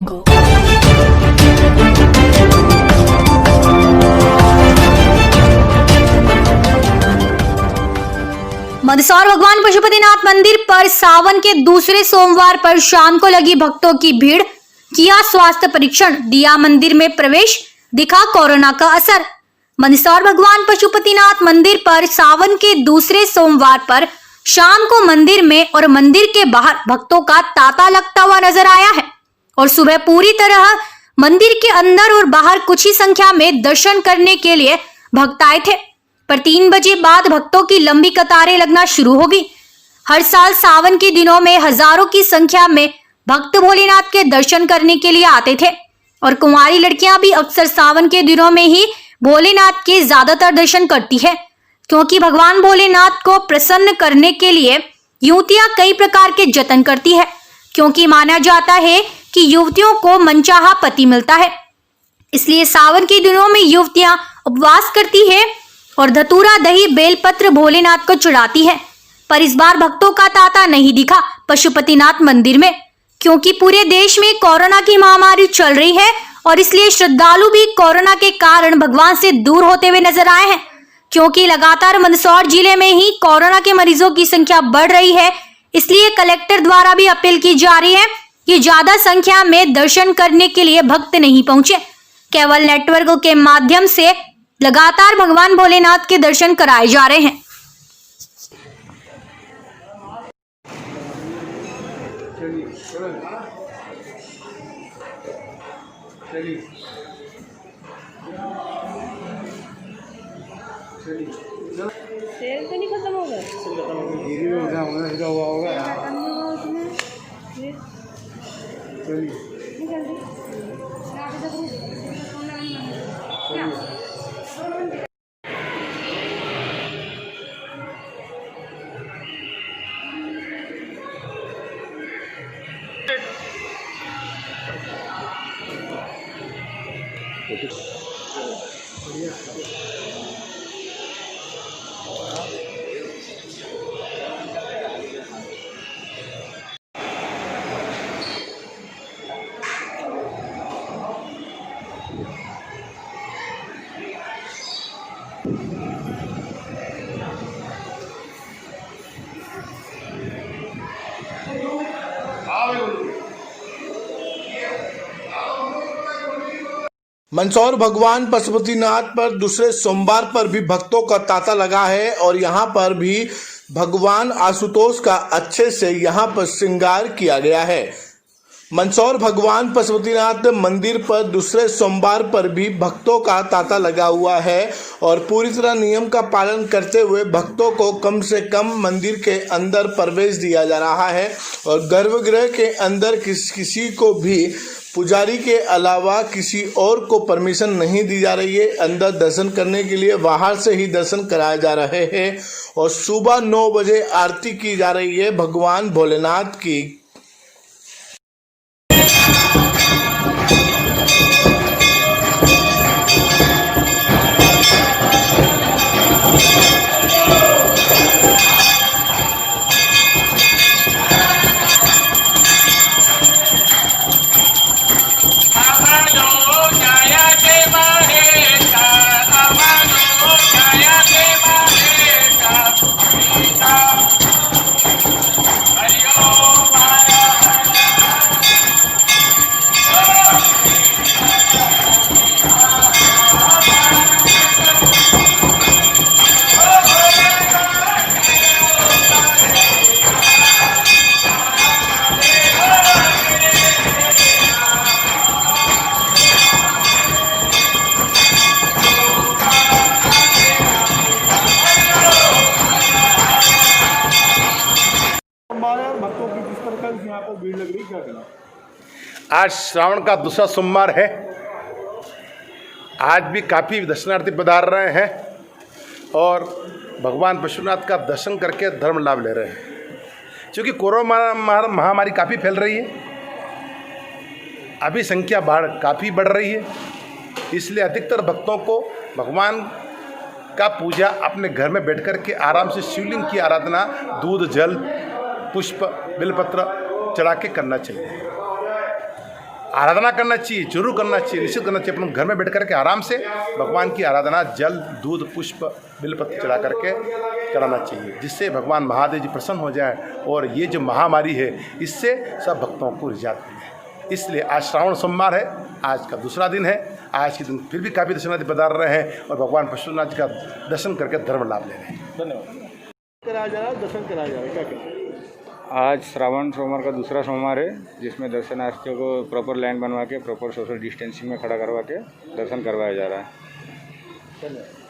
को। मंदसौर भगवान पशुपतिनाथ मंदिर पर सावन के दूसरे सोमवार पर शाम को लगी भक्तों की भीड़, किया स्वास्थ्य परीक्षण, दिया मंदिर में प्रवेश, दिखा कोरोना का असर। मंदसौर भगवान पशुपतिनाथ मंदिर पर सावन के दूसरे सोमवार पर शाम को मंदिर में और मंदिर के बाहर भक्तों का तांता लगता हुआ नजर आया है और सुबह पूरी तरह मंदिर के अंदर और बाहर कुछ ही संख्या में दर्शन करने के लिए भक्त आए थे, पर 3 बजे बाद भक्तों की लंबी कतारें लगना शुरू होगी। हर साल सावन के दिनों में हजारों की संख्या में भक्त भोलेनाथ के दर्शन करने के लिए आते थे और कुंवारी लड़कियां भी अक्सर सावन के दिनों में ही भोलेनाथ के ज्यादातर दर्शन करती है, क्योंकि भगवान भोलेनाथ को प्रसन्न करने के लिए युवतियां कई प्रकार के जतन करती है, क्योंकि माना जाता है कि युवतियों को मनचाहा पति मिलता है। इसलिए सावन के दिनों में युवतियां उपवास करती है और धतूरा, दही, बेलपत्र भोलेनाथ को चढ़ाती है। पर इस बार भक्तों का तांता नहीं दिखा पशुपतिनाथ मंदिर में, क्योंकि पूरे देश में कोरोना की महामारी चल रही है और इसलिए श्रद्धालु भी कोरोना के कारण भगवान से दूर होते हुए नजर आए हैं, क्योंकि लगातार मंदसौर जिले में ही कोरोना के मरीजों की संख्या बढ़ रही है। इसलिए कलेक्टर द्वारा भी अपील की जा रही है कि ज्यादा संख्या में दर्शन करने के लिए भक्त नहीं पहुंचे। केवल नेटवर्क के माध्यम से लगातार भगवान भोलेनाथ के दर्शन कराए जा रहे हैं। सेल तो नहीं खत्म होगा, मंदसौर भगवान पशुपतिनाथ पर दूसरे सोमवार पर भी भक्तों का तांता लगा है और यहाँ पर भी भगवान आशुतोष का अच्छे से यहाँ पर श्रृंगार किया गया है। मंदसौर भगवान पशुपतिनाथ मंदिर पर दूसरे सोमवार पर भी भक्तों का तांता लगा हुआ है और पूरी तरह नियम का पालन करते हुए भक्तों को कम से कम मंदिर के अंदर प्रवेश दिया जा रहा है और गर्भगृह के अंदर किसी को भी पुजारी के अलावा किसी और को परमिशन नहीं दी जा रही है। अंदर दर्शन करने के लिए बाहर से ही दर्शन कराए जा रहे हैं और सुबह 9 बजे आरती की जा रही है भगवान भोलेनाथ की। भक्तों की किस तरह की यहाँ पर भीड़ लग रही, क्या कहना? आज श्रावण का दूसरा सोमवार है। आज भी काफ़ी दर्शनार्थी पधार रहे हैं और भगवान पशुपतिनाथ का दर्शन करके धर्म लाभ ले रहे हैं, क्योंकि कोरोना महामारी काफ़ी फैल रही है। अभी संख्या काफ़ी बढ़ रही है, इसलिए अधिकतर भक्तों को भगवान का पूजा अपने घर में बैठ कर के आराम से शिवलिंग की आराधना दूध, जल, पुष्प, बेलपत्र चढ़ा के करना चाहिए। आराधना करना चाहिए, जरूर करना चाहिए, निश्चित करना चाहिए। अपने घर में बैठ करके आराम से भगवान की आराधना जल, दूध, पुष्प, बिलपत्र चढ़ा करके कराना चाहिए, जिससे भगवान महादेव जी प्रसन्न हो जाए और ये जो महामारी है इससे सब भक्तों को निजात मिले। इसलिए आज श्रावण सोमवार है, आज का दूसरा दिन है। आज के दिन फिर भी काफ़ी दर्शनार्थी पधार रहे हैं और भगवान पशुपतिनाथ जी का दर्शन करके धर्म लाभ ले रहे हैं। धन्यवाद। कराया जा रहा है, दर्शन कराया जा रहा है, क्या कहते हैं? आज श्रावण सोमवार का दूसरा सोमवार है, जिसमें दर्शनार्थियों को प्रॉपर लाइन बनवा के प्रॉपर सोशल डिस्टेंसिंग में खड़ा करवा के दर्शन करवाया जा रहा है। धन्यवाद।